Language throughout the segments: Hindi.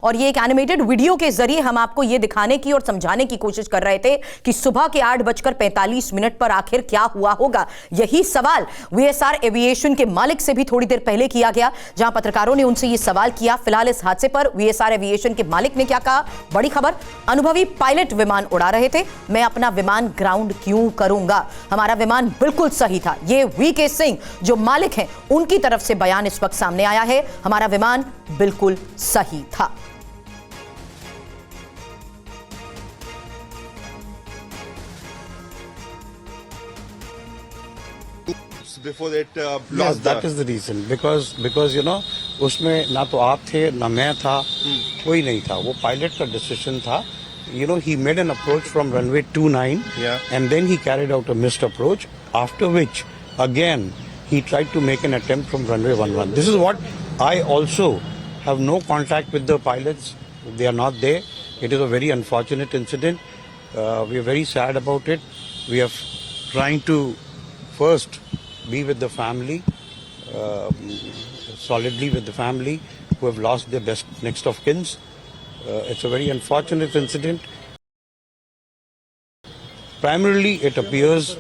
और ये एक एनिमेटेड वीडियो के जरिए हम आपको ये दिखाने की और समझाने की कोशिश कर रहे थे कि सुबह के 8:45 पर आखिर क्या हुआ होगा। यही सवाल वीएसआर एविएशन के मालिक से भी थोड़ी देर पहले किया गया, जहां पत्रकारों ने उनसे ये सवाल किया। फिलहाल इस हादसे पर वीएसआर एविएशन के मालिक ने क्या कहा, बड़ी खबर। अनुभवी पायलट विमान उड़ा रहे थे, मैं अपना विमान ग्राउंड क्यों करूंगा, हमारा विमान बिल्कुल सही था। ये वीके सिंह जो मालिक हैं उनकी तरफ से बयान इस वक्त सामने आया है, हमारा विमान बिल्कुल सही था। Before it lost yes, that is the reason because you know उसमें ना तो आप थे ना मैं था, कोई नहीं था, वो पायलट का डिसीजन था। You know, he made an approach from runway 29 and then he carried out a missed approach, after which again he tried to make an attempt from runway 11. This is what I also have no contact with the pilots, they are not there. It is a very unfortunate incident. We are very sad about it. We are trying to first be with the family, solidly with the family who have lost their best next of kins. It's a very unfortunate incident. Primarily, it appears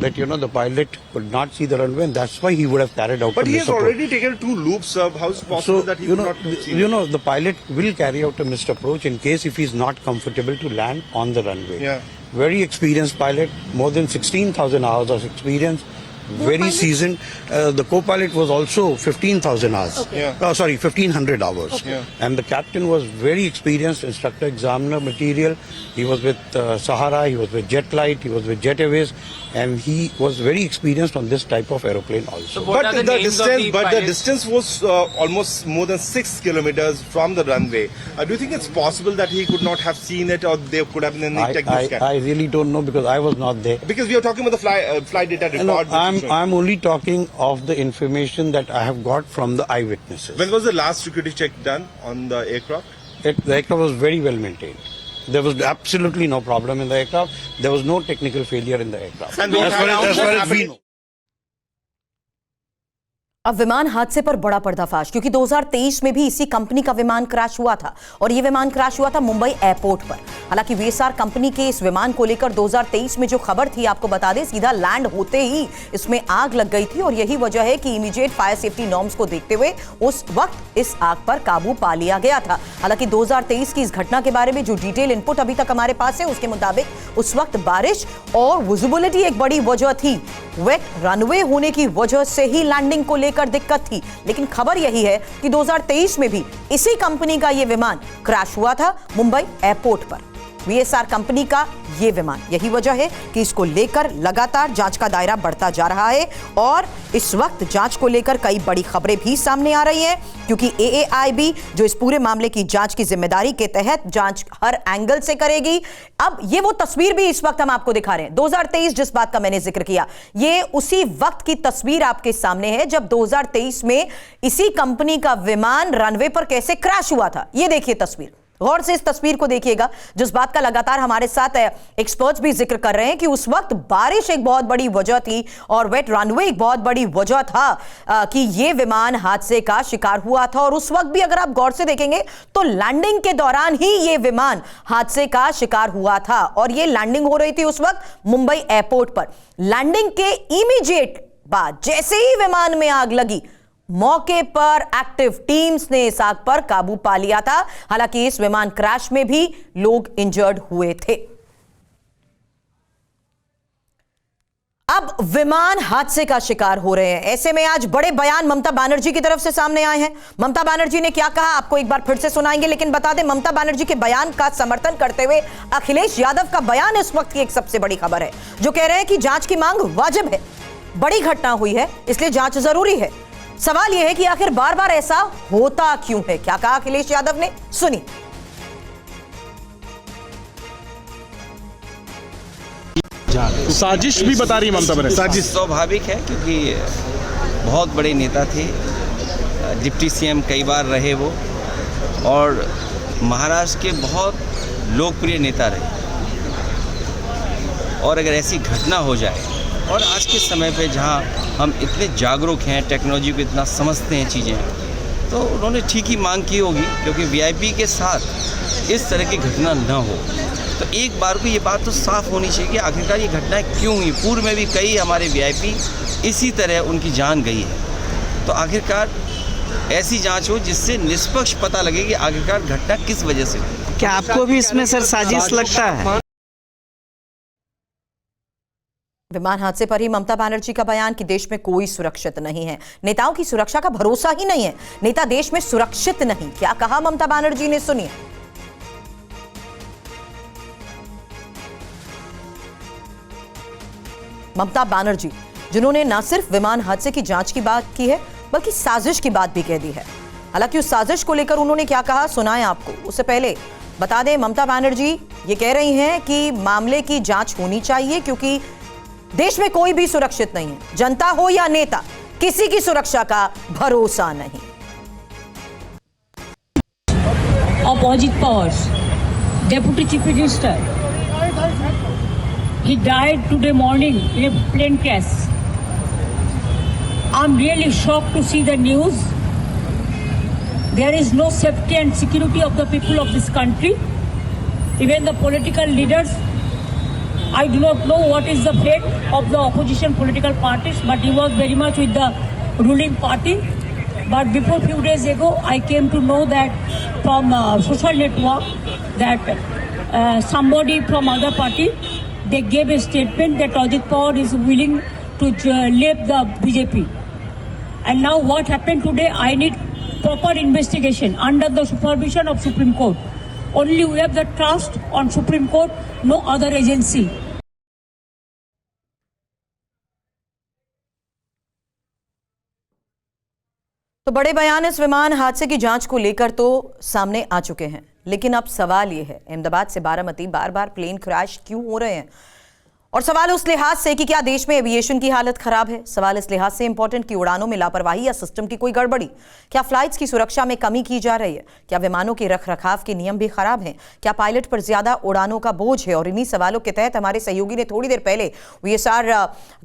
that the pilot could not see the runway, and that's why he would have carried out. But he has already taken 2 loops. How is it possible that he would not see? The pilot will carry out a missed approach in case if he's not comfortable to land on the runway. Yeah. Very experienced pilot, more than 16,000 hours of experience. Very seasoned. The co-pilot was also 15,000 hours. Okay. Yeah. Sorry, 1,500 hours. Okay. Yeah. And the captain was very experienced, instructor examiner material. He was with Sahara, he was with Jetlight, he was with Jet Airways, and he was very experienced on this type of aeroplane also. So the distance was almost more than 6 kilometers from the runway. Do you think it's possible that he could not have seen it, or there could have been any technical scan? I really don't know because I was not there. Because we are talking about the flight data report. I'm only talking of the information that I have got from the eyewitnesses. When was the last security check done on the aircraft? The aircraft was very well maintained. There was absolutely no problem in the aircraft. There was no technical failure in the aircraft. And as far as we know. अब विमान हादसे पर बड़ा पर्दाफाश, क्योंकि 2023 में भी इसी कंपनी का विमान क्रैश हुआ था और यह विमान क्रैश हुआ था मुंबई एयरपोर्ट पर। हालांकि वीएसआर कंपनी के इस विमान को लेकर 2023 में जो खबर थी, आपको बता दें, सीधा लैंड होते ही इसमें आग लग गई थी और यही वजह है कि इमीडिएट फायर सेफ्टी नॉर्म्स को देखते हुए उस वक्त इस आग पर काबू पा लिया गया था। हालांकि 2023 की इस घटना के बारे में जो डिटेल इनपुट अभी तक हमारे पास है, उसके मुताबिक उस वक्त बारिश और विजिबिलिटी एक बड़ी वजह थी। वेट रनवे होने की वजह से ही लैंडिंग को लेकर दिक्कत थी। लेकिन खबर यही है कि 2023 में भी इसी कंपनी का यह विमान क्रैश हुआ था मुंबई एयरपोर्ट पर। वीएसआर कंपनी का यह विमान, यही वजह है कि इसको लेकर लगातार जांच का दायरा बढ़ता जा रहा है और इस वक्त जांच को लेकर कई बड़ी खबरें भी सामने आ रही हैं, क्योंकि एएआईबी जो इस पूरे मामले की जांच की जिम्मेदारी के तहत जांच हर एंगल से करेगी। अब ये वो तस्वीर भी इस वक्त हम आपको दिखा रहे हैं, 2023 जिस बात का मैंने जिक्र किया, ये उसी वक्त की तस्वीर आपके सामने है जब 2023 में इसी कंपनी का विमान रनवे पर कैसे क्रैश हुआ था। ये देखिए तस्वीर, गौर से इस तस्वीर को देखिएगा। जिस बात का लगातार हमारे साथ एक्सपर्ट्स भी जिक्र कर रहे हैं कि उस वक्त बारिश एक बहुत बड़ी वजह थी और वेट रनवे एक बहुत बड़ी वजह था कि यह विमान हादसे का शिकार हुआ था। और उस वक्त भी अगर आप गौर से देखेंगे तो लैंडिंग के दौरान ही यह विमान हादसे का शिकार हुआ था और यह लैंडिंग हो रही थी उस वक्त मुंबई एयरपोर्ट पर। लैंडिंग के इमीडिएट बाद जैसे ही विमान में आग लगी, मौके पर एक्टिव टीम्स ने इस आग पर काबू पा लिया था। हालांकि इस विमान क्रैश में भी लोग इंजर्ड हुए थे। अब विमान हादसे का शिकार हो रहे हैं, ऐसे में आज बड़े बयान ममता बनर्जी की तरफ से सामने आए हैं। ममता बनर्जी ने क्या कहा, आपको एक बार फिर से सुनाएंगे, लेकिन बता दें ममता बनर्जी के बयान का समर्थन करते हुए अखिलेश यादव का बयान इस वक्त की एक सबसे बड़ी खबर है, जो कह रहे हैं कि जांच की मांग वाजिब है, बड़ी घटना हुई है इसलिए जांच जरूरी है। सवाल यह है कि आखिर बार बार ऐसा होता क्यों है। क्या कहा अखिलेश यादव ने, सुनिए। साजिश भी बता रही ममता बनर्जी। साजिश स्वाभाविक है, क्योंकि बहुत बड़े नेता थे, डिप्टी सीएम कई बार रहे वो, और महाराष्ट्र के बहुत लोकप्रिय नेता रहे। और अगर ऐसी घटना हो जाए, और आज के समय पे जहाँ हम इतने जागरूक हैं, टेक्नोलॉजी को इतना समझते हैं चीज़ें, तो उन्होंने ठीक ही मांग की होगी, क्योंकि वीआईपी के साथ इस तरह की घटना न हो। तो एक बार को ये बात तो साफ होनी चाहिए कि आखिरकार ये घटना क्यों हुई। पूर्व में भी कई हमारे वीआईपी इसी तरह उनकी जान गई है। तो आखिरकार ऐसी जांच हो जिससे निष्पक्ष पता लगे कि आखिरकार घटना किस वजह से हुई। क्या आपको भी इसमें सर साजिश लगता है? विमान हादसे पर ही ममता बनर्जी का बयान कि देश में कोई सुरक्षित नहीं है, नेताओं की सुरक्षा का भरोसा ही नहीं है, नेता देश में सुरक्षित नहीं। क्या कहा ममता बनर्जी ने, सुनिए। ममता बनर्जी जिन्होंने न सिर्फ विमान हादसे की जांच की बात की है बल्कि साजिश की बात भी कह दी है। हालांकि उस साजिश को लेकर उन्होंने क्या कहा सुनाएं आपको। उससे पहले बता दें, ममता बनर्जी ये कह रही हैं कि मामले की जांच होनी चाहिए क्योंकि देश में कोई भी सुरक्षित नहीं है, जनता हो या नेता, किसी की सुरक्षा का भरोसा नहीं। Ajit Pawar, Deputy Chief Minister, he died today morning in a plane crash. I'm really shocked to see the news. There is no safety and security of the people of this country. Even the political leaders, I do not know what is the fate of the opposition political parties, but he was very much with the ruling party. But before few days ago, I came to know that from social network that somebody from other party, they gave a statement that Ajit Pawar is willing to leave the BJP. And now what happened today, I need proper investigation under the supervision of Supreme Court. Only we have the trust on Supreme Court, no other agency. तो बड़े बयान इस विमान हादसे की जांच को लेकर तो सामने आ चुके हैं, लेकिन अब सवाल यह है, अहमदाबाद से बारामती बार बार प्लेन क्रैश क्यों हो रहे हैं? और सवाल उस लिहाज से कि क्या देश में एविएशन की हालत खराब है? सवाल इस लिहाज से इंपॉर्टेंट कि उड़ानों में लापरवाही या सिस्टम की कोई गड़बड़ी? क्या फ्लाइट्स की सुरक्षा में कमी की जा रही है? क्या विमानों के रखरखाव के नियम भी खराब हैं? क्या पायलट पर ज्यादा उड़ानों का बोझ है? और इन्हीं सवालों के तहत हमारे सहयोगी ने थोड़ी देर पहले वीएसआर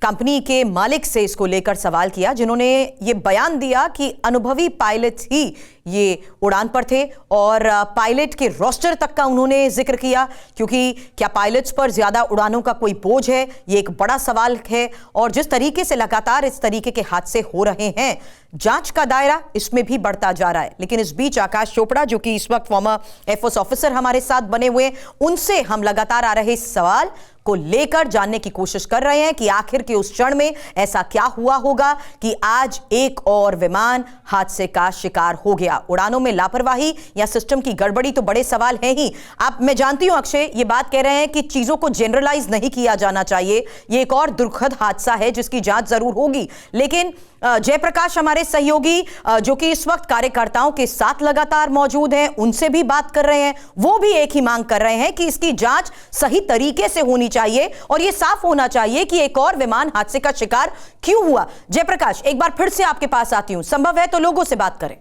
कंपनी के मालिक से इसको लेकर सवाल किया, जिन्होंने ये बयान दिया कि अनुभवी पायलट ही ये उड़ान पर थे और पायलट के रोस्टर तक का उन्होंने जिक्र किया, क्योंकि क्या पायलट्स पर ज्यादा उड़ानों का कोई बोझ है? ये एक बड़ा सवाल है। और जिस तरीके से लगातार इस तरीके के हादसे हो रहे हैं, जांच का दायरा इसमें भी बढ़ता जा रहा है। लेकिन इस बीच आकाश चोपड़ा, जो कि इस वक्त फॉर्मर एयरफोर्स ऑफिसर हमारे साथ बने हुए, उनसे हम लगातार आ रहे सवाल को लेकर जानने की कोशिश कर रहे हैं कि आखिर के उस क्षण में ऐसा क्या हुआ होगा कि आज एक और विमान हादसे का शिकार हो गया। उड़ानों में लापरवाही या सिस्टम की गड़बड़ी तो बड़े सवाल हैं ही। आप, मैं जानती हूं अक्षय ये बात कह रहे हैं कि चीजों को जनरलाइज नहीं किया जाना चाहिए, ये एक और दुखद हादसा है जिसकी जांच जरूर होगी। लेकिन जयप्रकाश हमारे सहयोगी, जो कि इस वक्त कार्यकर्ताओं के साथ लगातार मौजूद हैं, उनसे भी बात कर रहे हैं। वो भी एक ही मांग कर रहे हैं कि इसकी जांच सही तरीके से होनी चाहिए और यह साफ होना चाहिए कि एक और विमान हादसे का शिकार क्यों हुआ। जयप्रकाश, एक बार फिर से आपके पास आती हूं, संभव है तो लोगों से बात करें।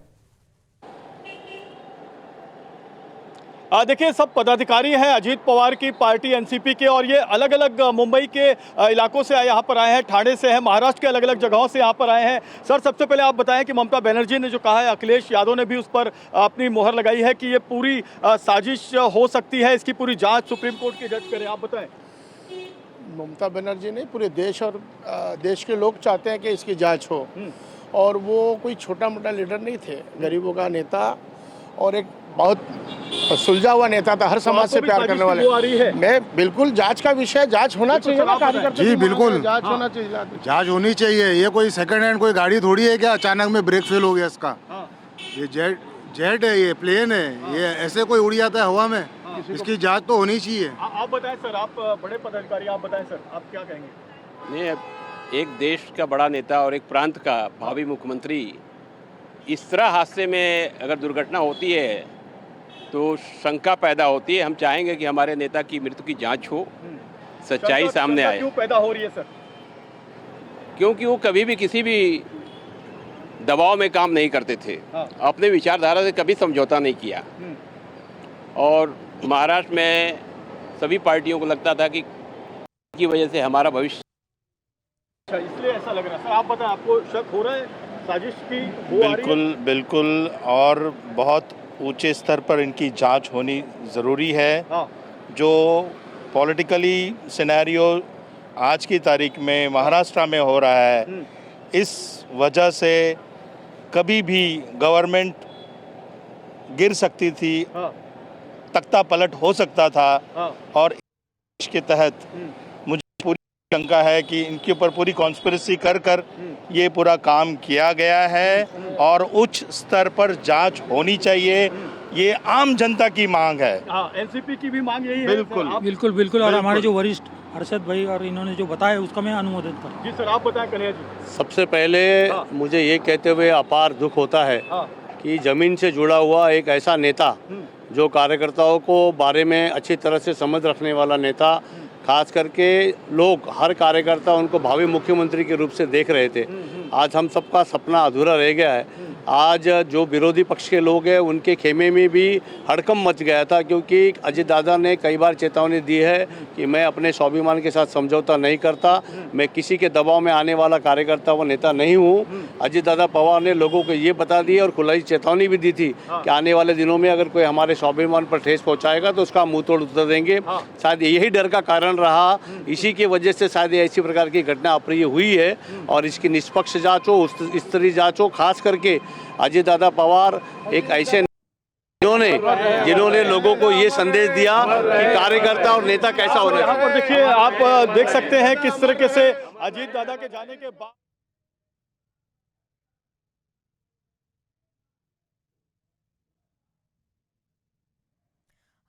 देखिए, सब पदाधिकारी हैं अजीत पवार की पार्टी एनसीपी के, और ये अलग अलग मुंबई के इलाकों से यहाँ पर आए हैं, ठाणे से हैं, महाराष्ट्र के अलग अलग जगहों से यहाँ पर आए हैं। सर, सबसे पहले आप बताएं कि ममता बनर्जी ने जो कहा है, अखिलेश यादव ने भी उस पर अपनी मोहर लगाई है कि ये पूरी साजिश हो सकती है, इसकी पूरी जाँच सुप्रीम कोर्ट के जज करें। आप बताएं। ममता बनर्जी नहीं, पूरे देश और देश के लोग चाहते हैं कि इसकी जांच हो, और वो कोई छोटा मोटा लीडर नहीं थे, गरीबों का नेता और एक बहुत सुलझा हुआ नेता था, हर समाज से प्यार करने वाले। मैं बिल्कुल जांच का विषय, जांच होना चाहिए ना कार्यकर्ता। जी बिल्कुल, जांच होना चाहिए, जांच होनी चाहिए। ये कोई सेकंड हैंड कोई गाड़ी थोड़ी है क्या अचानक में ब्रेक फेल हो गया इसका। ये जेट है, ये प्लेन है, ये ऐसे कोई उड़ जाता है हवा में। इसकी जांच तो होनी चाहिए। आप बताएं सर, आप बड़े पदाधिकारी, आप बताएं सर, आप क्या कहेंगे? नहीं, एक देश का बड़ा नेता और एक प्रांत का भावी मुख्यमंत्री इस तरह हादसे में अगर दुर्घटना होती है तो शंका पैदा होती है। हम चाहेंगे कि हमारे नेता की मृत्यु की जांच हो, सच्चाई सामने आए। क्यों पैदा हो रही है सर? क्योंकि वो कभी भी किसी भी दबाव में काम नहीं करते थे। अपने विचारधारा से कभी समझौता नहीं किया, और महाराष्ट्र में सभी पार्टियों को लगता था कि की वजह से हमारा भविष्य। अच्छा, इसलिए ऐसा लग रहा है। सर, आप बताएं, आपको शक हो रहा है साजिश की वो आ रही है? बिल्कुल बिल्कुल, और बहुत ऊंचे स्तर पर इनकी जांच होनी ज़रूरी है। हाँ। जो पॉलिटिकली सिनेरियो आज की तारीख में महाराष्ट्र में हो रहा है, इस वजह से कभी भी गवर्नमेंट गिर सकती थी, हाँ। तख्ता पलट हो सकता था। हाँ। और इस के तहत मुझे पूरी शंका है कि इनके ऊपर पूरी कॉन्स्पिरेसी कर ये पूरा काम किया गया है और उच्च स्तर पर जांच होनी चाहिए। ये आम जनता की मांग है। हाँ, एनसीपी की भी मांग यही है। बिल्कुल। आप- बिल्कुल बिल्कुल, और हमारे जो वरिष्ठ अरशद भाई और इन्होंने जो बताया उसका मैं अनुमोदन करता जी सर, आप बताएं कन्हैया जी। सबसे पहले हाँ। मुझे ये कहते हुए अपार दुख होता है हाँ। कि ज़मीन से जुड़ा हुआ एक ऐसा नेता, जो कार्यकर्ताओं को बारे में अच्छी तरह से समझ रखने वाला नेता, खास करके लोग, हर कार्यकर्ता उनको भावी मुख्यमंत्री के रूप से देख रहे थे। आज हम सबका सपना अधूरा रह गया है। आज जो विरोधी पक्ष के लोग हैं उनके खेमे में भी हड़कंप मच गया था, क्योंकि अजय दादा ने कई बार चेतावनी दी है कि मैं अपने स्वाभिमान के साथ समझौता नहीं करता, मैं किसी के दबाव में आने वाला कार्यकर्ता व नेता नहीं हूँ। अजय दादा पवार ने लोगों को ये बता दी और खुलाई चेतावनी भी दी थी कि आने वाले दिनों में अगर कोई हमारे स्वाभिमान पर ठेस पहुँचाएगा तो उसका मुँह तोड़ उत्तर देंगे। शायद यही डर का कारण रहा, इसी की वजह से शायद ऐसी प्रकार की घटना अप्रिय हुई है। और इसकी निष्पक्ष जांच हो, स्तरीय जांच हो। खास करके अजय दादा पवार एक ऐसे जिन्होंने लोगों को ये संदेश दिया कि कार्यकर्ता और नेता कैसा होना यहाँ चाहिए। पर देखिए, आप देख सकते हैं किस तरीके से अजीत दादा के जाने के बाद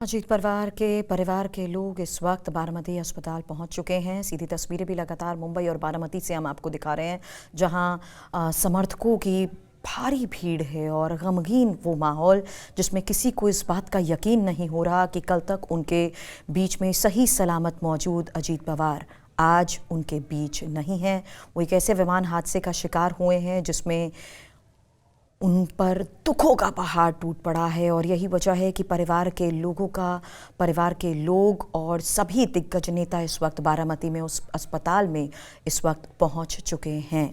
अजीत परिवार के लोग इस वक्त बारामती अस्पताल पहुंच चुके हैं। सीधी तस्वीरें भी लगातार मुंबई और बारामती से हम आपको दिखा रहे हैं, जहां समर्थकों की भारी भीड़ है और गमगीन वो माहौल, जिसमें किसी को इस बात का यकीन नहीं हो रहा कि कल तक उनके बीच में सही सलामत मौजूद अजीत पवार आज उनके बीच नहीं हैं। वो एक ऐसे विमान हादसे का शिकार हुए हैं जिसमें उन पर दुखों का पहाड़ टूट पड़ा है और यही वजह है कि परिवार के लोग और सभी दिग्गज नेता इस वक्त बारामती में उस अस्पताल में इस वक्त पहुंच चुके हैं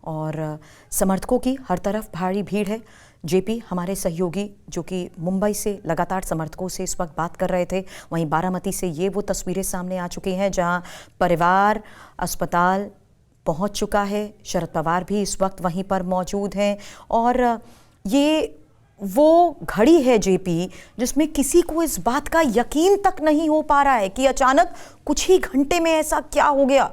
और समर्थकों की हर तरफ भारी भीड़ है। जेपी हमारे सहयोगी जो कि मुंबई से लगातार समर्थकों से इस वक्त बात कर रहे थे, वहीं बारामती से ये वो तस्वीरें सामने आ चुकी हैं जहां परिवार अस्पताल पहुंच चुका है। शरद पवार भी इस वक्त वहीं पर मौजूद हैं और ये वो घड़ी है जेपी जिसमें किसी को इस बात का यकीन तक नहीं हो पा रहा है कि अचानक कुछ ही घंटे में ऐसा क्या हो गया।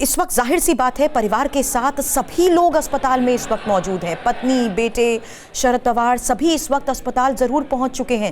इस वक्त जाहिर सी बात है परिवार के साथ सभी लोग अस्पताल में इस वक्त मौजूद हैं, पत्नी, बेटे, शरद पवार सभी इस वक्त अस्पताल जरूर पहुंच चुके हैं,